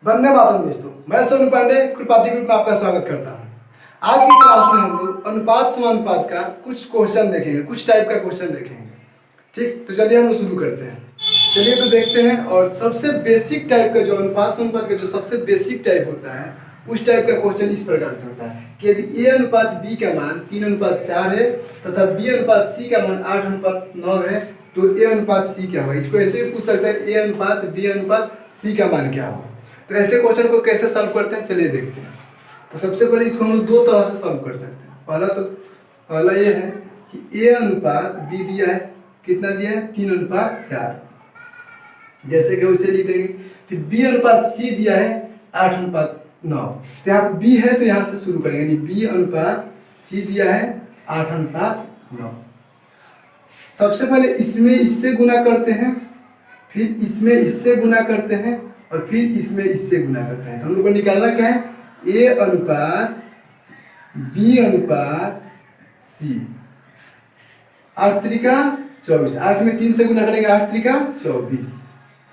वंदे मातरम दोस्तों, मैं सोनू पांडे खुरपाती ग्रुप में आपका स्वागत करता हूं। आज की क्लास में हम लोग अनुपात समानुपात का कुछ क्वेश्चन देखेंगे, कुछ टाइप का क्वेश्चन देखेंगे। ठीक, तो चलिए हम लोग शुरू करते हैं। चलिए तो देखते हैं। और सबसे बेसिक टाइप का जो अनुपात समानुपात का जो सबसे बेसिक टाइप होता है, उस टाइप का क्वेश्चन इस प्रकार से होता है कि यदि ए अनुपात बी का मान 3:4 है तथा बी अनुपात सी का मान 8:9 है तो ए अनुपात सी क्या होगा। इसको ऐसे भी पूछ सकते हैं, ए अनुपात बी अनुपात सी का मान क्या होगा। तो ऐसे क्वेश्चन को कैसे सॉल्व करते हैं, चलिए देखते हैं। तो सबसे पहले इसको हम लोग दो तरह से सॉल्व कर सकते हैं। पहला ये है कि ए अनुपात बी दिया है, कितना दिया है 3:4, जैसे कि उसे लिख देंगे। फिर बी अनुपात सी दिया है 8:9। तो यहाँ बी है तो यहाँ से शुरू करेंगे, यानी बी अनुपात सी दिया है 8:9। सबसे पहले इसमें इससे गुना करते हैं, फिर इसमें इससे गुना करते हैं और फिर इसमें इससे गुना करते हैं। तो हम लोग को निकालना क्या है, ए अनुपात बी अनुपात सी। 8 त्रिका 24, 8 में 3 से गुना करेंगे, 8 त्रिका 24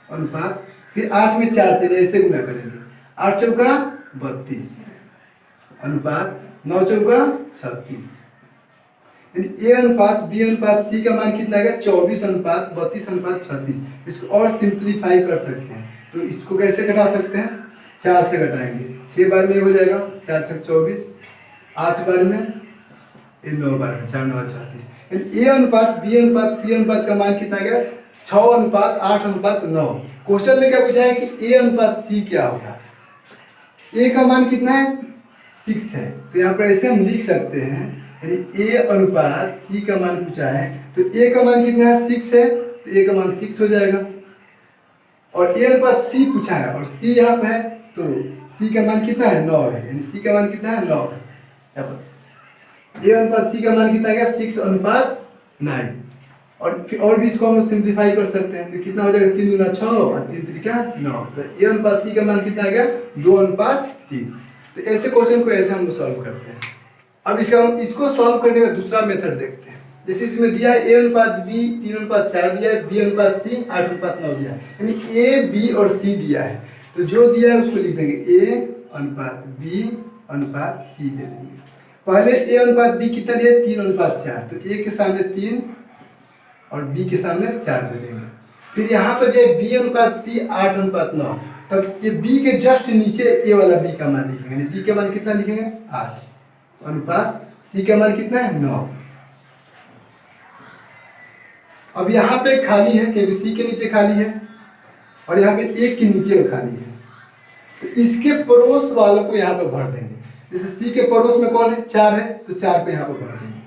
अनुपात, फिर 8 में 4 से ऐसे गुना करेंगे, 8 चौका 32 अनुपात 9 चौका 36। ए अनुपात बी अनुपात सी का मान कितना आएगा 24:32:36। इसको और सिंप्लीफाई कर सकते हैं। तो इसको कैसे घटा सकते हैं, 4 से घटाएंगे, 6 बार में हो जाएगा 4 छक 24, 8 बार में 9 बार में 4 9 36। ए अनुपात बी अनुपात सी अनुपात का मान कितना आएगा 6:8:9। क्वेश्चन में क्या पूछा है कि ए अनुपात सी क्या होगा। ए का मान कितना है 6 है, तो यहाँ पर ऐसे हम लिख सकते हैं, यानी ए अनुपात सी का मान पूछा है तो ए का मान कितना है 6 है, तो ए का मान 6 हो जाएगा। और ए अनुपात सी पूछा है और सी यहाँ पे है तो सी का मान कितना है 9 है, यानी सी का मान कितना है 9 है। यहाँ पर ए अनुपात सी का मान कितना आएगा 6:9। और भी इसको हम सिंप्लीफाई कर सकते हैं, तो कितना हो जाएगा 3 दूना 6 और 3 त्रिका 9। तो ए अनुपात सी का मान कितना आएगा 2:3। तो ऐसे क्वेश्चन को ऐसे हम सॉल्व करते हैं। अब इसको सॉल्व करने का दूसरा मेथड देखते हैं। जैसे इसमें दिया है ए अनुपात बी 3:4 दिया है, बी अनुपात सी 8:9 दिया है, यानी ए बी और सी दिया है। तो जो दिया है उसको लिख देंगे ए अनुपात बी अनुपात सी दे देंगे। पहले ए अनुपात बी कितना दिया है 3:4, तो ए के सामने 3 और बी के सामने 4 दे देंगे। फिर यहाँ पर दिया बी अनुपात सी 8:9, तब ये बी के जस्ट नीचे ए वाला बी का मान लिखेंगे। बी का मान कितना लिखेंगे 8 अनुपात सी का मान कितना है 9। अब यहाँ पे खाली है क्योंकि सी के नीचे खाली है और यहाँ पे एक के नीचे खाली है, तो इसके पड़ोस वालों को यहाँ पे भर देंगे। जैसे सी के पड़ोस में कौन है 4 है, तो 4 पे यहाँ पे भर देंगे।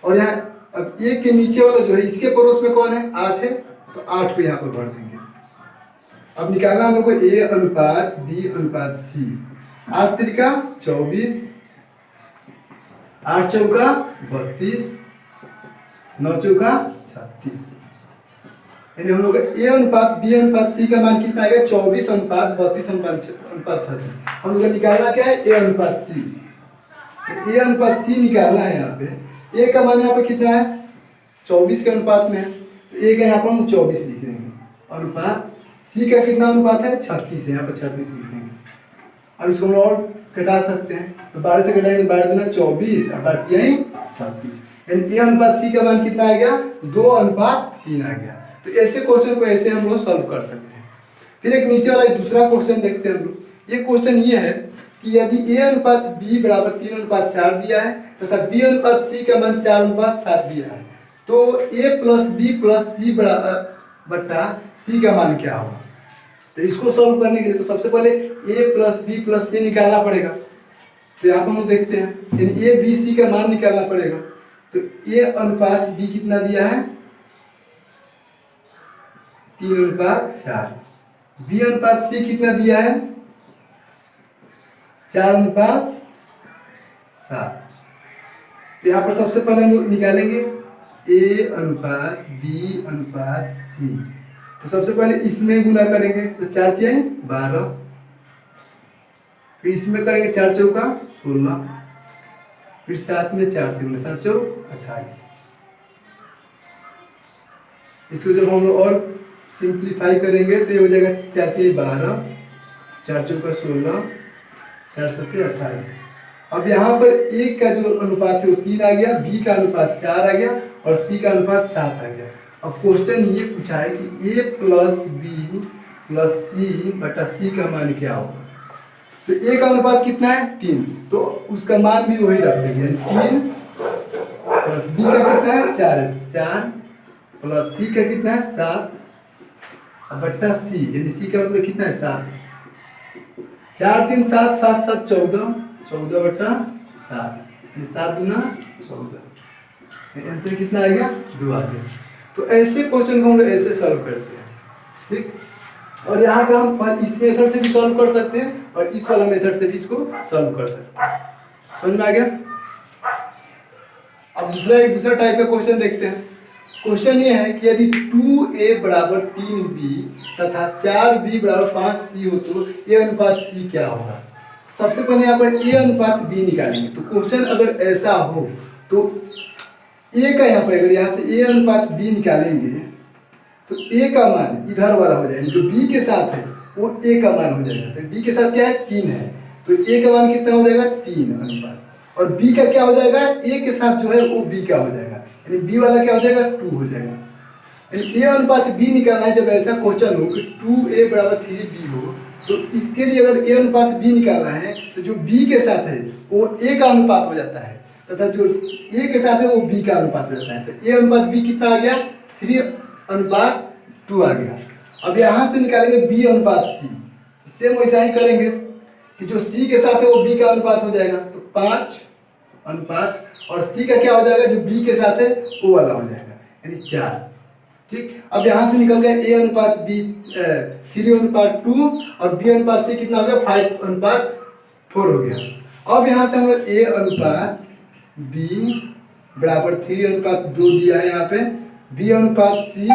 और यहाँ अब एक के नीचे वाला जो है इसके पड़ोस में कौन है 8 है, तो 8 पे यहाँ पे भर देंगे। अब निकालना हम लोग को ए अनुपात बी अनुपात सी। 8 त्रिका 24, 8 चौका 32, 9 चौका 36। यानी हम लोग ए अनुपात बी अनुपात सी का मान कितना आएगा 24:32:36। हम लोग निकालना क्या है ए अनुपात सी। तो ए अनुपात सी निकालना है। यहाँ पे ए का मान यहाँ पे कितना है 24 के अनुपात में है, तो ए का यहाँ पर हम 24 लिख देंगे। अनुपात सी का कितना अनुपात है 36 है, यहाँ पर 36 लिख देंगे। अब इसको हम और घटा सकते हैं, तो 12 से घटाएंगे 12 दूना 24 और 36, यानी ए अनुपात सी का मान कितना आ गया 2:3 आ गया। तो ऐसे क्वेश्चन को ऐसे हम लोग सॉल्व कर सकते हैं। फिर एक नीचे वाला दूसरा क्वेश्चन देखते हैं हम लोग। ये क्वेश्चन ये है कि यदि ए अनुपात बी बराबर 3:4 दिया है तथा बी अनुपात सी का मान 4:7 दिया है, तो ए प्लस बी प्लस सी बट्टा सी का मान क्या होगा। तो इसको सॉल्व करने के लिए तो सबसे पहले ए प्लस बी प्लस सी निकालना पड़ेगा। तो यहाँ पर हम देखते हैं, यानी ए बी सी का मान निकालना पड़ेगा। तो ए अनुपात बी कितना दिया है 3:4, बी अनुपात सी कितना दिया है 4:7। तो यहाँ पर सबसे पहले हम लोग निकालेंगे ए अनुपात बी अनुपात सी। तो सबसे पहले इसमें गुना करेंगे, तो 4 तिहाई 12, फिर इसमें करेंगे 4 चौका 16, फिर 7 में 4 से 7 चौक 28। इसको जब हम लोग और सिंप्लीफाई करेंगे तो ये हो जाएगा 4 तिहाई 12, 4 चौका 16, 4 सत्ते 28। अब यहाँ पर ए का जो अनुपात है वो 3 आ गया, बी का अनुपात 4 आ गया और सी का अनुपात 7 आ गया। अब क्वेश्चन ये पूछा है कि ए प्लस बी प्लस सी बटा सी का मान क्या होगा। तो ए का अनुपात कितना है 3, तो उसका मान भी वही रख देंगे 3 प्लस बी का कितना है 4 प्लस सी का कितना है 7 बटा सी, यानी सी का मतलब कितना है 7। 4 3 7 7 7 14, 14 बटा 7, 7 दूना 14, आंसर कितना आ गया 2 आ गया। तो ऐसे क्वेश्चन को हम लोग ऐसे सॉल्व करते हैं, ठीक। और यहाँ पे हम इस मेथड से भी सॉल्व कर सकते हैं और इस वाला मेथड से भी इसको सॉल्व कर सकते हैं। समझ में आ गया। अब दूसरा टाइप का क्वेश्चन देखते हैं। क्वेश्चन ये है कि यदि 2a बराबर 3b तथा 4b बराबर 5c हो तो a अनुपात c क्या होगा। सबसे पहले यहाँ पर a अनुपात b निकालेंगे। तो क्वेश्चन अगर ऐसा हो तो a का यहाँ पर अगर यहाँ से a अनुपात b निकालेंगे तो a का मान इधर वाला हो जाएगा, जो b के साथ है वो a का मान हो जाएगा। तो b के साथ क्या है 3 है, तो a का मान कितना हो जाएगा 3 अनुपात, और b का क्या हो जाएगा a के साथ जो है वो b का हो जाएगा, यानी b वाला क्या हो जाएगा 2 हो जाएगा। यानी a अनुपात b निकालना है। जब ऐसा क्वेश्चन हो कि 2a बराबर 3b हो तो इसके लिए अगर a अनुपात b निकालना है तो जो b के साथ है वो a का अनुपात हो जाता है तथा जो a के साथ है वो b का अनुपात हो जाता है। तो a अनुपात b कितना आ गया 3 अनुपात 2 आ गया। अब यहाँ से निकालेंगे b अनुपात c, सेम वैसा ही करेंगे कि जो c के साथ है वो b का अनुपात हो जाएगा, तो 5 अनुपात, और c का क्या हो जाएगा जो b के साथ है वो वाला हो जाएगा, यानी 4, ठीक। अब यहाँ से निकल गया a अनुपात b 3 अनुपात 2 और b अनुपात c कितना हो गया 5 अनुपात 4 हो गया। अब यहाँ से हम लोग a अनुपात b बराबर 3 अनुपात 2 दिया है, यहाँ पे b अनुपात c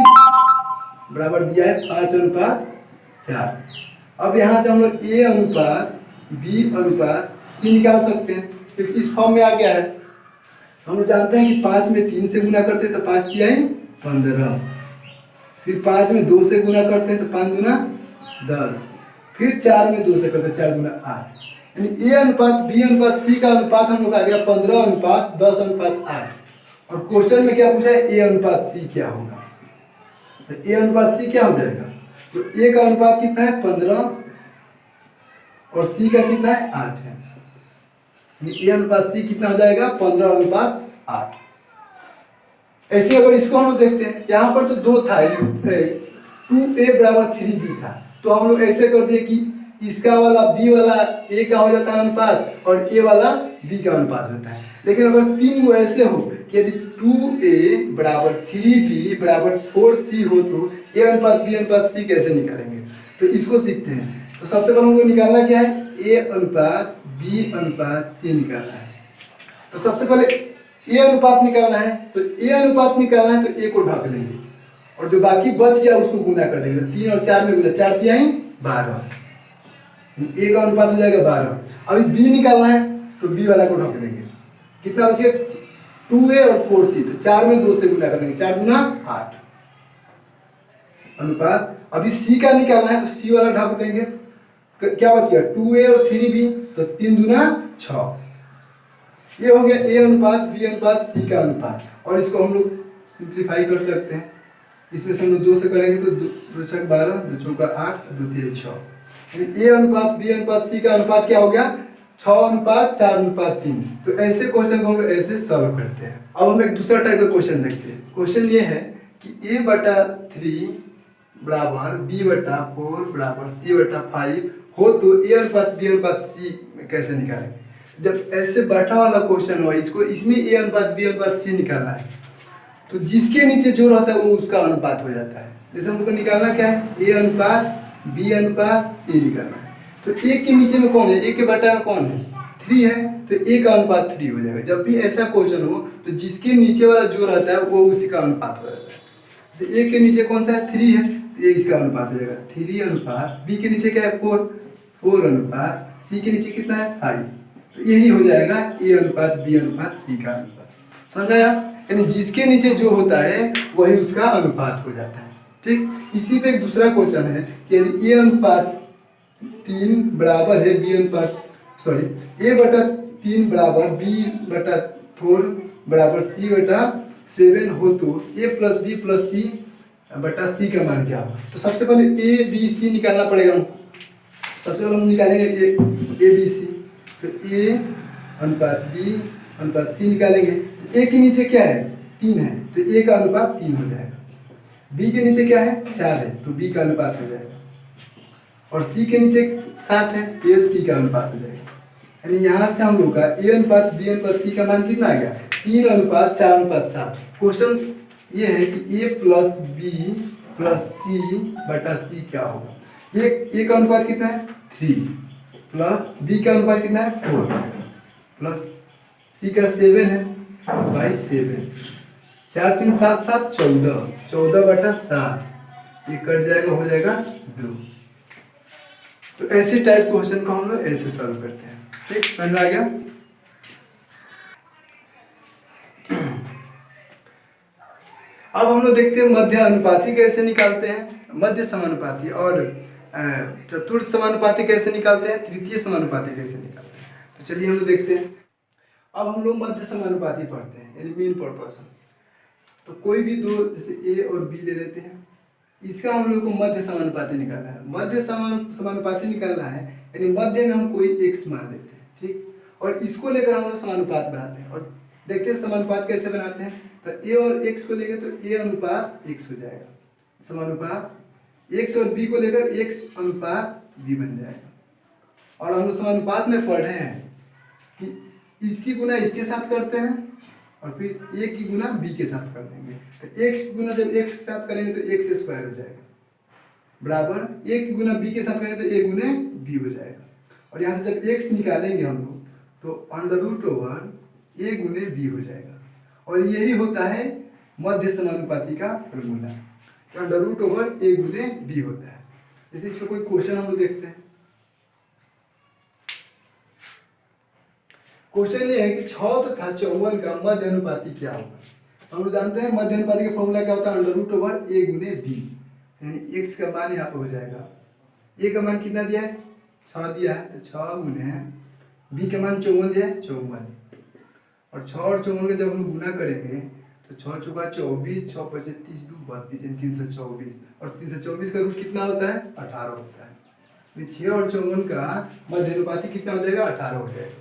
बराबर दिया है 5 अनुपात 4। अब यहाँ से हम लोग a अनुपात b अनुपात c निकाल सकते हैं, क्योंकि इस फॉर्म में आ गया है। हम लोग जानते हैं कि 5 में 3 से गुना करते हैं तो 5 किया ही 15, फिर 5 में 2 से गुना करते हैं तो 5 दूना 10, फिर 4 में 2 से करते हैं 4 दूना 8, यानी a अनुपात b अनुपात c का अनुपात हम लोग आ गया 15 अनुपात 10 अनुपात 8। और क्वेश्चन में क्या पूछा है a अनुपात c क्या होगा। तो a अनुपात c क्या हो जाएगा, तो a का अनुपात कितना है 15 और c का कितना है 8 है, a अनुपात c कितना हो जाएगा 15 अनुपात 8। ऐसे अगर इसको हम लोग देखते हैं, यहाँ पर तो 2 था 2a बराबर 3b था, तो हम लोग ऐसे कर दिए कि इसका वाला b वाला a का हो जाता है अनुपात और a वाला b का अनुपात होता है। लेकिन अगर 3 वो ऐसे हो कि यदि 2a बराबर 3b बराबर 4c हो तो a अनुपात b अनुपात c कैसे निकालेंगे, तो इसको सीखते हैं। तो सबसे पहले हमको निकालना क्या है a अनुपात b अनुपात c निकालना है। तो सबसे पहले a अनुपात निकालना है, तो a अनुपात निकालना है तो a को ढक लेंगे और जो बाकी बच गया उसको गुना कर देंगे। 3 और 4 में गुना, 4 तिहाई 12, a का अनुपात हो जाएगा 12। अभी b निकालना है तो b वाला को ढक देंगे, कितना बचेगा 2a और 4c, तो 4 में 2 से गुना कर देंगे, 4 दूना 8 अनुपात। अभी c का निकालना है तो c वाला ढक देंगे, क्या बच गया 2a और 3b, तो 3 दूना 6, ये हो गया a अनुपात b अनुपात c का अनुपात। और इसको हम लोग सिंप्लीफाई कर सकते हैं, इसमें से हम लोग 2 से करेंगे तो 2 छक 12, 2 चौका 8, 2 तिहाई 6, यानी a अनुपात b अनुपात c का अनुपात क्या हो गया 6 अनुपात 4 अनुपात 3। तो ऐसे क्वेश्चन को हम लोग ऐसे सॉल्व करते हैं। अब हम एक दूसरा टाइप का क्वेश्चन देखते हैं। क्वेश्चन ये है कि a बटा 3 बराबर b बटा 4 बराबर c बटा 5 हो तो a अनुपात b अनुपात c कैसे निकालेंगे। जब ऐसे बटा वाला क्वेश्चन हो, इसको इसमें a अनुपात b अनुपात c निकालना है, तो जिसके नीचे जो रहता है वो उसका अनुपात हो जाता है। जैसे हमको निकालना क्या है a अनुपात b अनुपात c निकालना है, तो a के नीचे में कौन है, a के बटा में कौन है 3 है, तो a का अनुपात 3 हो जाएगा। जब भी ऐसा क्वेश्चन हो तो जिसके नीचे वाला जो रहता है वो उसी का अनुपात हो जाता है। जैसे a के नीचे कौन सा है 3 है, तो ये इसका अनुपात हो जाएगा 3 अनुपात, b के नीचे क्या है 4 अनुपात, c के नीचे कितना है 5, तो यही हो जाएगा a अनुपात b अनुपात c का अनुपात। समझ आया, यानी जिसके नीचे जो होता है वही उसका अनुपात हो जाता है, ठीक। इसी पे एक दूसरा क्वेश्चन है कि यदि a अनुपात 3 बराबर है बी अनुपात सॉरी ए बटा 3 बराबर बी बटा 4 बराबर सी बटा 7 हो तो ए प्लस बी प्लस सी बटा सी का मान क्या होगा। तो सबसे पहले ए बी सी निकालना पड़ेगा हमको। सबसे पहले हम निकालेंगे ए बी सी। तो ए अनुपात बी अनुपात सी निकालेंगे। ए के नीचे क्या है 3 है तो ए का अनुपात 3 हो जाएगा। बी के नीचे क्या है 4 है तो बी का अनुपात हो जाएगा। और सी के नीचे 7 है तो ये सी का अनुपात हो जाएगा। यानी यहाँ से हम लोग का ए अनुपात बी अनुपात सी का मान कितना आ गया 3 अनुपात 4 अनुपात 7। क्वेश्चन ये है कि ए प्लस बी प्लस सी बटा सी क्या होगा। ए का अनुपात कितना है 3 प्लस बी का अनुपात कितना है 4 प्लस सी का 7 है बाई 7 4 3 7 7 14 14 बटा 7 ये कट जाएगा हो जाएगा 2। तो ऐसे टाइप क्वेश्चन को हम लोग ऐसे सॉल्व करते हैं। ठीक समझ में आ गया। अब हम लोग देखते हैं मध्य अनुपाती कैसे निकालते हैं, मध्य समानुपाती और चतुर्थ समानुपाती कैसे निकालते हैं, तृतीय समानुपाती कैसे निकालते हैं। तो चलिए हम लोग देखते हैं। अब हम लोग मध्य समानुपाती पढ़ते हैं यानी मीन प्रोपोर्शन। तो कोई भी दो जैसे ए और बी ले लेते हैं, इसका हम लोग को मध्य समानुपाती निकालना है। मध्य समानुपाती निकालना है यानी मध्य में हम कोई एक्स मान लेते हैं। ठीक, और इसको लेकर हम लोग समानुपात बनाते हैं और देखते हैं समानुपात कैसे बनाते हैं। तो ए और एक्स को लेकर तो ए अनुपात एक्स हो जाएगा, समानुपात एक्स और बी को लेकर एक्स अनुपात बी बन जाएगा। और हम लोग समानुपात में पढ़ रहे हैं कि इसकी गुना इसके साथ करते हैं और फिर ए की गुना बी के साथ कर देंगे। तो एक्स गुना जब एक्स के साथ करेंगे तो एक्स स्क्वायर हो जाएगा बराबर ए की गुना बी के साथ करेंगे तो ए गुने बी हो जाएगा। और यहाँ से जब एक्स निकालेंगे हम लोग तो अंडर रूट ओवर ए गुने बी हो जाएगा। और यही होता है मध्य समानुपाती का फॉर्मूला, अंडर रूट ओवर ए गुने बी होता है। जैसे इस पर कोई क्वेश्चन हम लोग देखते हैं। क्वेश्चन ये है कि 6 तथा 54 का मध्य अनुपाती क्या होगा। हम लोग जानते हैं मध्य अनुपाती का फॉर्मूला क्या होता है अंडर रूट ओवर ए गुने बी, यानी एक्स का मान यहाँ पे हो जाएगा। ए का मान कितना दिया है 6 दिया है, 6 गुने बी का मान 54 दिया है 54। और 6 और 54 का जब हम गुना करेंगे तो 6 चौका 24, 6 पचे 30 2 32 324 और 324 का रूट कितना होता है 18 होता है। 6 और 54 का मध्य अनुपाती कितना हो जाएगा 18 हो जाएगा।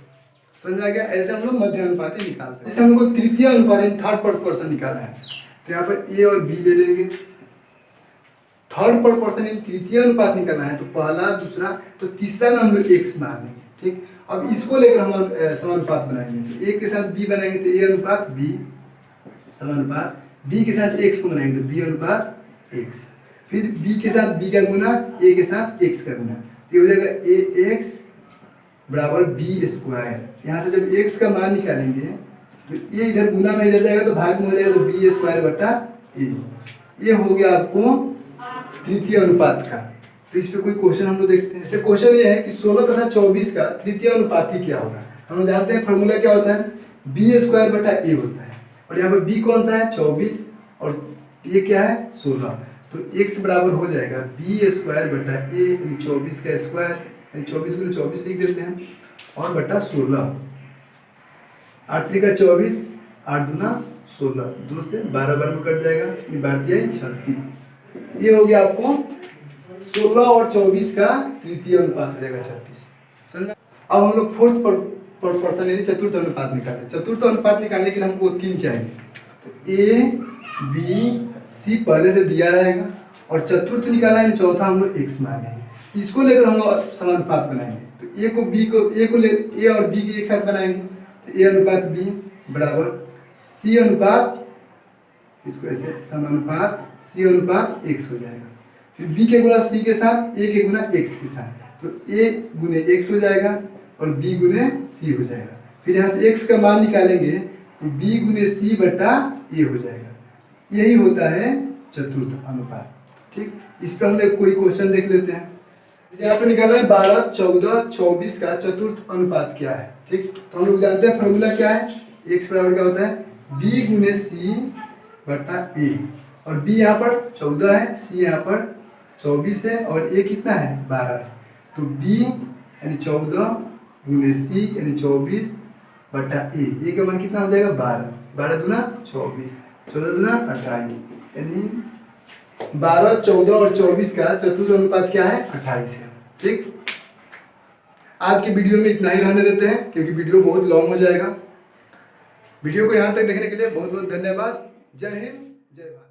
समझ आ गया। ऐसे हम लोग मध्य अनुपाती निकाल सकते हैं। जैसे हमको तृतीय अनुपाती थर्ड प्रोपोर्शन निकालना है तो यहाँ पर ए और बी ले लेंगे। थर्ड प्रोपोर्शन यानी तृतीय अनुपात निकालना है तो पहला दूसरा तो तीसरा में हम लोग एक्स मान लेंगे। ठीक, अब इसको लेकर हम समानुपात बनाएंगे। तो ए के साथ बी बनाएंगे तो ए अनुपात बी समानुपात, बी के साथ एक्स को बनाएंगे तो बी अनुपात एक्स, फिर बी के साथ बी का गुना ए के साथ एक्स का गुना, ये हो जाएगा ए एक्स बराबर बी स्क्वायर। यहाँ से जब एक्स का मान निकालेंगे तो ये इधर गुना में इधर जाएगा तो भाग में हो जाएगा तो बी स्क्वायर बटा ए। ये हो गया आपको तृतीय अनुपात का। तो इस पे कोई क्वेश्चन हम लोग देखते हैं। जैसे क्वेश्चन ये है कि 16 तथा 24 का तृतीय अनुपाती क्या होगा। हम लोग जानते हैं फॉर्मूला क्या होता है बी स्क्वायर बटा ए होता है। और यहाँ पर बी कौन सा है 24 और ये क्या है 16। तो x बराबर हो जाएगा बी स्क्वायर बटा ए 24 का स्क्वायर, 24 को 24 लिख देते हैं और बटा 16। 8 3 का 24, 8 दूना 16, 2 से 12 बार में कट जाएगा, ये बार दिया 36। ये हो गया आपको 16 और 24 का तृतीय अनुपात हो जाएगा 36। समझा। अब हम लोग फोर्थ प्रोपोर्शन यानी चतुर्थ अनुपात निकालें। चतुर्थ अनुपात निकालने के लिए हमको 3 चाहिए। तो ए बी सी पहले से दिया रहेगा और चतुर्थ निकाला है चौथा हम लोग एक्स मानेंगे। इसको लेकर हम लोग समानुपात बनाएंगे। तो ए को बी को ए और बी के एक साथ बनाएंगे तो ए अनुपात बी बराबर सी अनुपात, इसको ऐसे समानुपात सी अनुपात एक्स हो जाएगा। फिर बी के गुना सी के साथ ए के गुना एक्स के साथ तो ए गुने एक्स हो जाएगा और बी गुने सी हो जाएगा। फिर यहाँ से एक्स का मान निकालेंगे तो बी गुने सी बटा ए हो जाएगा। यही होता है चतुर्थ अनुपात। ठीक, इस पर हम कोई क्वेश्चन देख लेते हैं। यहाँ पे निकालना है 12 14 24 का चतुर्थ अनुपात क्या है। ठीक, तो हम लोग जानते हैं फॉर्मूला क्या है एक्स बराबर क्या होता है बी गुने सी बटा ए। और बी यहाँ पर 14 है, सी यहाँ पर 24 है और ए कितना है 12 है। तो b यानी 14 गुणे c यानी 24 बटा a का मान कितना हो जाएगा 12, 12 दूना 24, 14 दूना 28, यानी 12, 14 और 24 का चतुर्थ अनुपात क्या है 28 है। ठीक, आज की वीडियो में इतना ही रहने देते हैं क्योंकि वीडियो बहुत लॉन्ग हो जाएगा। वीडियो को यहाँ तक देखने के लिए बहुत बहुत धन्यवाद। जय हिंद, जय भारत।